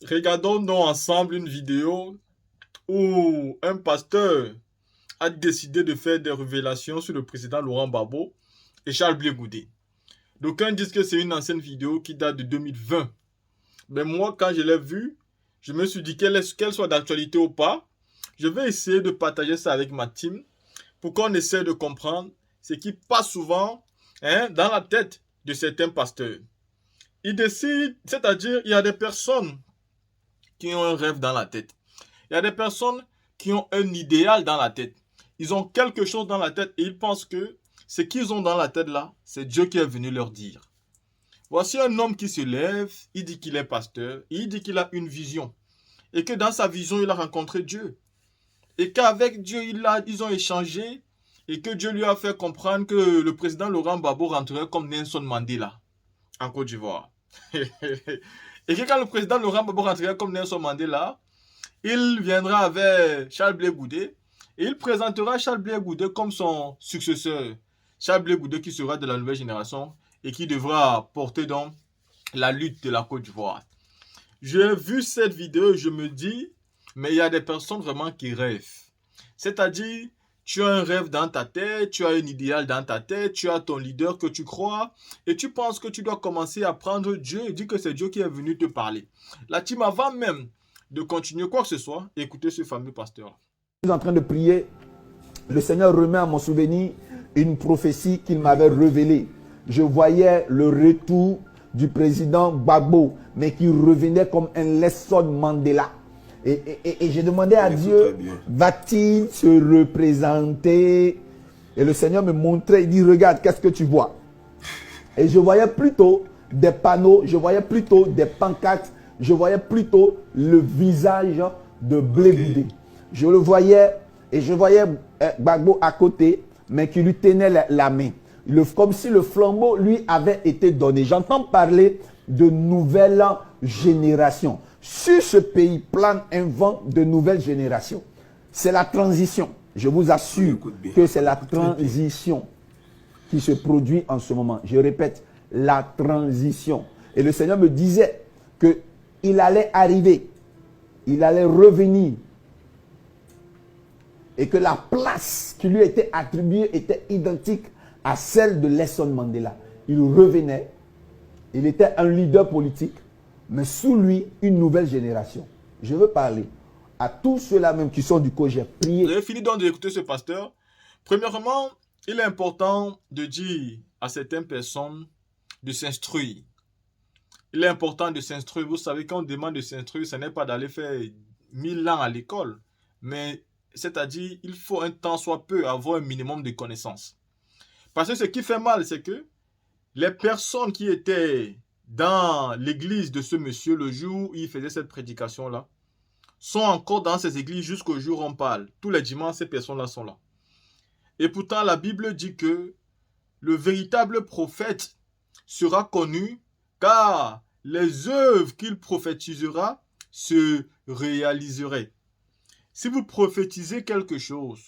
Regardons donc ensemble une vidéo où un pasteur a décidé de faire des révélations sur le président Laurent Gbagbo et Charles Blé Goudé. D'aucuns disent que c'est une ancienne vidéo qui date de 2020. Mais moi, quand je l'ai vue, je me suis dit qu'elle soit d'actualité ou pas, je vais essayer de partager ça avec ma team pour qu'on essaie de comprendre ce qui passe souvent dans la tête de certains pasteurs. Ils décident, c'est-à-dire il y a des personnes qui ont un rêve dans la tête. Il y a des personnes qui ont un idéal dans la tête. Ils ont quelque chose dans la tête et ils pensent que ce qu'ils ont dans la tête là, c'est Dieu qui est venu leur dire. Voici un homme qui se lève, il dit qu'il est pasteur, il dit qu'il a une vision et que dans sa vision, il a rencontré Dieu. Et qu'avec Dieu, ils ont échangé et que Dieu lui a fait comprendre que le président Laurent Gbagbo rentrerait comme Nelson Mandela en Côte d'Ivoire. Et que quand le président Laurent Gbagbo rentrerait comme Nelson Mandela, il viendra avec Charles Blé Goudé et il présentera Charles Blé Goudé comme son successeur. Charles Blé Goudé qui sera de la nouvelle génération et qui devra porter donc la lutte de la Côte d'Ivoire. J'ai vu cette vidéo et je me dis, mais il y a des personnes vraiment qui rêvent. C'est-à-dire, tu as un rêve dans ta tête, tu as un idéal dans ta tête, tu as ton leader que tu crois et tu penses que tu dois commencer à prendre Dieu et dire que c'est Dieu qui est venu te parler. La team, avant même de continuer quoi que ce soit, écoutez ce fameux pasteur. Je suis en train de prier. Le Seigneur remet à mon souvenir une prophétie qu'il m'avait révélée. Je voyais le retour du président Gbagbo, mais qui revenait comme un Nelson Mandela. Et j'ai demandé à Dieu, va-t-il se représenter? Et le Seigneur me montrait, il dit, regarde, qu'est-ce que tu vois? Et je voyais plutôt des panneaux, je voyais plutôt des pancartes, je voyais plutôt le visage de Blé Goudé. Je le voyais et je voyais Gbagbo à côté, mais qui lui tenait la main. Comme si le flambeau lui avait été donné. J'entends parler de nouvelles générations. Sur ce pays plane un vent de nouvelles générations. C'est la transition. Je vous assure que c'est la transition qui se produit en ce moment. Je répète, la transition. Et le Seigneur me disait qu'il allait arriver, il allait revenir, et que la place qui lui était attribuée était identique à celle de Nelson Mandela. Il revenait, il était un leader politique, mais sous lui, une nouvelle génération. Je veux parler à tous ceux-là même qui sont du COGER. Priez. Vous avez fini donc d'écouter ce pasteur. Premièrement, il est important de dire à certaines personnes de s'instruire. Il est important de s'instruire. Vous savez, quand on demande de s'instruire, ce n'est pas d'aller faire 1000 ans à l'école, mais c'est-à-dire, il faut un temps soit peu avoir un minimum de connaissances. Parce que ce qui fait mal, c'est que les personnes qui étaient dans l'église de ce monsieur le jour où il faisait cette prédication-là, sont encore dans ces églises jusqu'au jour où on parle. Tous les dimanches, ces personnes-là sont là. Et pourtant, la Bible dit que le véritable prophète sera connu car les œuvres qu'il prophétisera se réaliseraient. Si vous prophétisez quelque chose,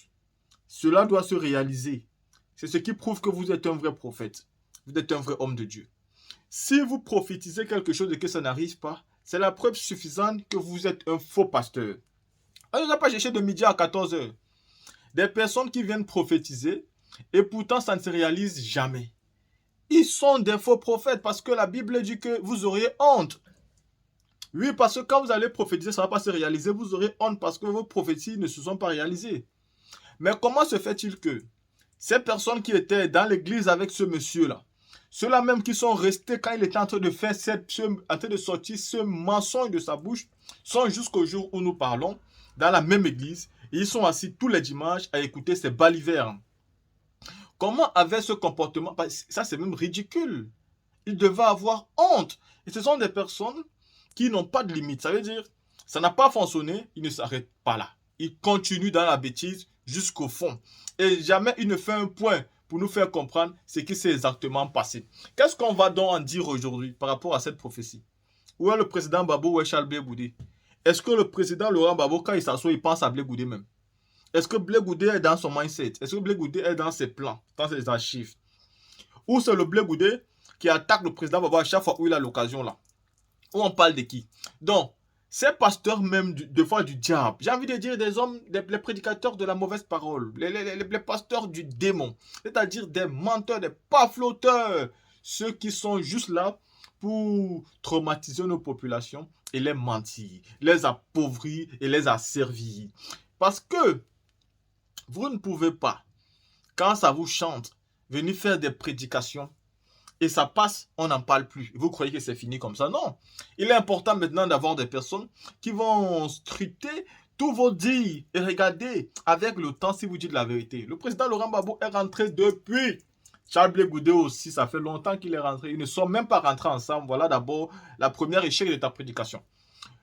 cela doit se réaliser. C'est ce qui prouve que vous êtes un vrai prophète. Vous êtes un vrai homme de Dieu. Si vous prophétisez quelque chose et que ça n'arrive pas, c'est la preuve suffisante que vous êtes un faux pasteur. On ne va pas chercher de midi à 14 heures. Des personnes qui viennent prophétiser et pourtant ça ne se réalise jamais. Ils sont des faux prophètes parce que la Bible dit que vous aurez honte. Oui, parce que quand vous allez prophétiser, ça ne va pas se réaliser. Vous aurez honte parce que vos prophéties ne se sont pas réalisées. Mais comment se fait-il que ces personnes qui étaient dans l'église avec ce monsieur-là, ceux-là même qui sont restés quand il était en train de faire en train de sortir ce mensonge de sa bouche, sont jusqu'au jour où nous parlons dans la même église et ils sont assis tous les dimanches à écouter ces balivernes. Comment avait ce comportement? Ça, c'est même ridicule. Il devait avoir honte. Et ce sont des personnes qui n'ont pas de limite. Ça veut dire, ça n'a pas fonctionné, ils ne s'arrêtent pas là. Ils continuent dans la bêtise jusqu'au fond. Et jamais il ne fait un point pour nous faire comprendre ce qui s'est exactement passé. Qu'est-ce qu'on va donc en dire aujourd'hui par rapport à cette prophétie? Où est le président Gbagbo, où est Charles Blé Goudé? Est-ce que le président Laurent Gbagbo, quand il s'assoit, il pense à Blé Goudé même? Est-ce que Blé Goudé est dans son mindset? Est-ce que Blé Goudé est dans ses plans, dans ses archives? Ou c'est le Blé Goudé qui attaque le président Gbagbo à chaque fois où il a l'occasion là? Où on parle de qui? Donc, Ces pasteurs même, des fois du diable, j'ai envie de dire des hommes, les prédicateurs de la mauvaise parole, les pasteurs du démon, c'est-à-dire des menteurs, des pafloteurs, ceux qui sont juste là pour traumatiser nos populations et les mentir, les appauvrir et les asservir. Parce que vous ne pouvez pas, quand ça vous chante, venir faire des prédications et ça passe, on n'en parle plus. Vous croyez que c'est fini comme ça? Non. Il est important maintenant d'avoir des personnes qui vont scruter tous vos dires et regarder avec le temps si vous dites la vérité. Le président Laurent Gbagbo est rentré depuis. Charles Blé Goudé aussi, ça fait longtemps qu'il est rentré. Ils ne sont même pas rentrés ensemble. Voilà d'abord la première échec de ta prédication.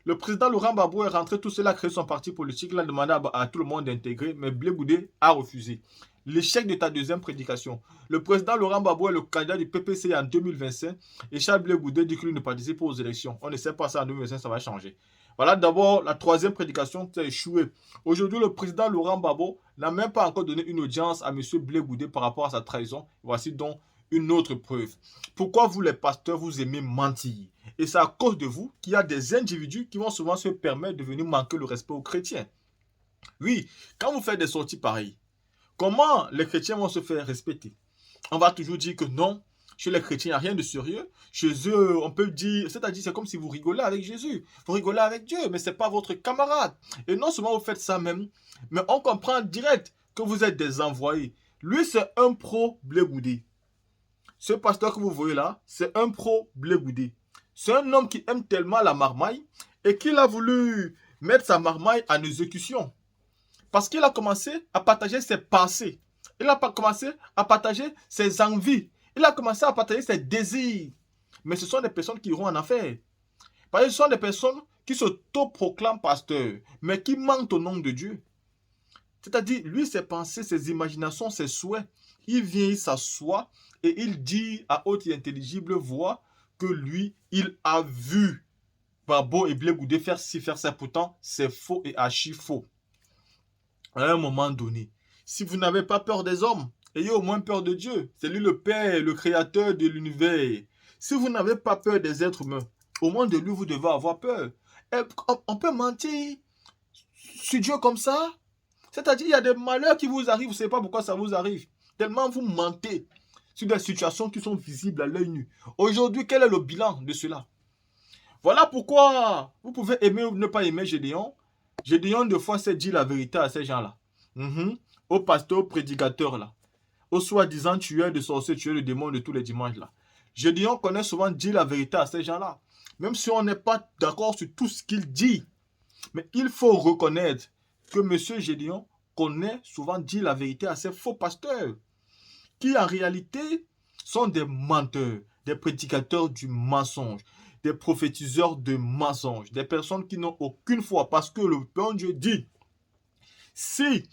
Le président Laurent Gbagbo est rentré, tout cela a créé son parti politique, il a demandé à tout le monde d'intégrer, mais Blé Goudé a refusé. L'échec de ta deuxième prédication. Le président Laurent Gbagbo est le candidat du PPC en 2025 et Charles Blé Goudé dit qu'il ne participe pas aux élections. On ne sait pas ça en 2025, ça va changer. Voilà d'abord la troisième prédication qui a échoué. Aujourd'hui, le président Laurent Gbagbo n'a même pas encore donné une audience à M. Blé Goudé par rapport à sa trahison. Voici donc une autre preuve. Pourquoi vous les pasteurs, vous aimez mentir? Et c'est à cause de vous qu'il y a des individus qui vont souvent se permettre de venir manquer le respect aux chrétiens. Oui, quand vous faites des sorties pareilles, comment les chrétiens vont se faire respecter? On va toujours dire que non, chez les chrétiens, il n'y a rien de sérieux. Chez eux, on peut dire, c'est-à-dire c'est comme si vous rigolez avec Jésus. Vous rigolez avec Dieu, mais ce n'est pas votre camarade. Et non seulement vous faites ça même, mais on comprend direct que vous êtes des envoyés. Lui, c'est un pro Blé Goudé. Ce pasteur que vous voyez là, c'est un pro Blé Goudé. C'est un homme qui aime tellement la marmaille et qu'il a voulu mettre sa marmaille en exécution. Parce qu'il a commencé à partager ses pensées. Il a commencé à partager ses envies. Il a commencé à partager ses désirs. Mais ce sont des personnes qui iront en enfer. Parce que ce sont des personnes qui s'autoproclament pasteurs, mais qui mentent au nom de Dieu. C'est-à-dire, lui, ses pensées, ses imaginations, ses souhaits, il vient, il s'assoit et il dit à haute et intelligible voix que lui, il a vu Gbagbo et Blé Goudé faire ci, faire ça. Pourtant, c'est faux et archi faux. À un moment donné, si vous n'avez pas peur des hommes, ayez au moins peur de Dieu. C'est lui le Père, le Créateur de l'univers. Si vous n'avez pas peur des êtres humains, au moins de lui, vous devez avoir peur. Et on peut mentir sur Dieu comme ça. C'est-à-dire, il y a des malheurs qui vous arrivent, vous ne savez pas pourquoi ça vous arrive. Tellement vous mentez sur des situations qui sont visibles à l'œil nu. Aujourd'hui, quel est le bilan de cela? Voilà pourquoi vous pouvez aimer ou ne pas aimer Gédéon. Gédéon, de fois, s'est dit la vérité à ces gens-là. Aux pasteurs, aux prédicateurs, là. Aux soi-disant tueurs de sorciers, tueurs de démons de tous les dimanches, là. Gédéon connaît souvent dire la vérité à ces gens-là. Même si on n'est pas d'accord sur tout ce qu'il dit. Mais il faut reconnaître que M. Gédéon connaît souvent dire la vérité à ces faux pasteurs. Qui en réalité sont des menteurs, des prédicateurs du mensonge, des prophétiseurs de mensonges, des personnes qui n'ont aucune foi parce que le bon Dieu dit, si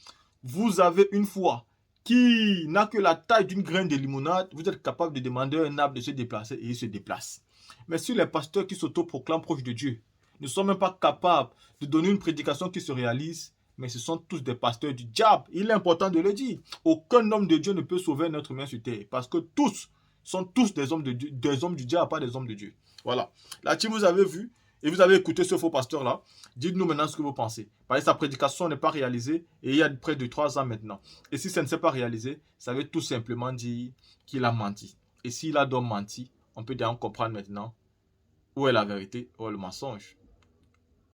vous avez une foi qui n'a que la taille d'une graine de limonade, vous êtes capable de demander à un arbre de se déplacer et il se déplace. Mais si les pasteurs qui s'autoproclament proches de Dieu ne sont même pas capables de donner une prédication qui se réalise, mais ce sont tous des pasteurs du diable. Il est important de le dire. Aucun homme de Dieu ne peut sauver un être humain sur terre. Parce que tous sont tous des hommes du diable, pas des hommes de Dieu. Voilà. Là, si vous avez vu et vous avez écouté ce faux pasteur-là, dites-nous maintenant ce que vous pensez. Parce que sa prédication n'est pas réalisée et il y a près de 3 ans maintenant. Et si ça ne s'est pas réalisé, ça veut tout simplement dire qu'il a menti. Et s'il a donc menti, on peut déjà comprendre maintenant où est la vérité, où est le mensonge.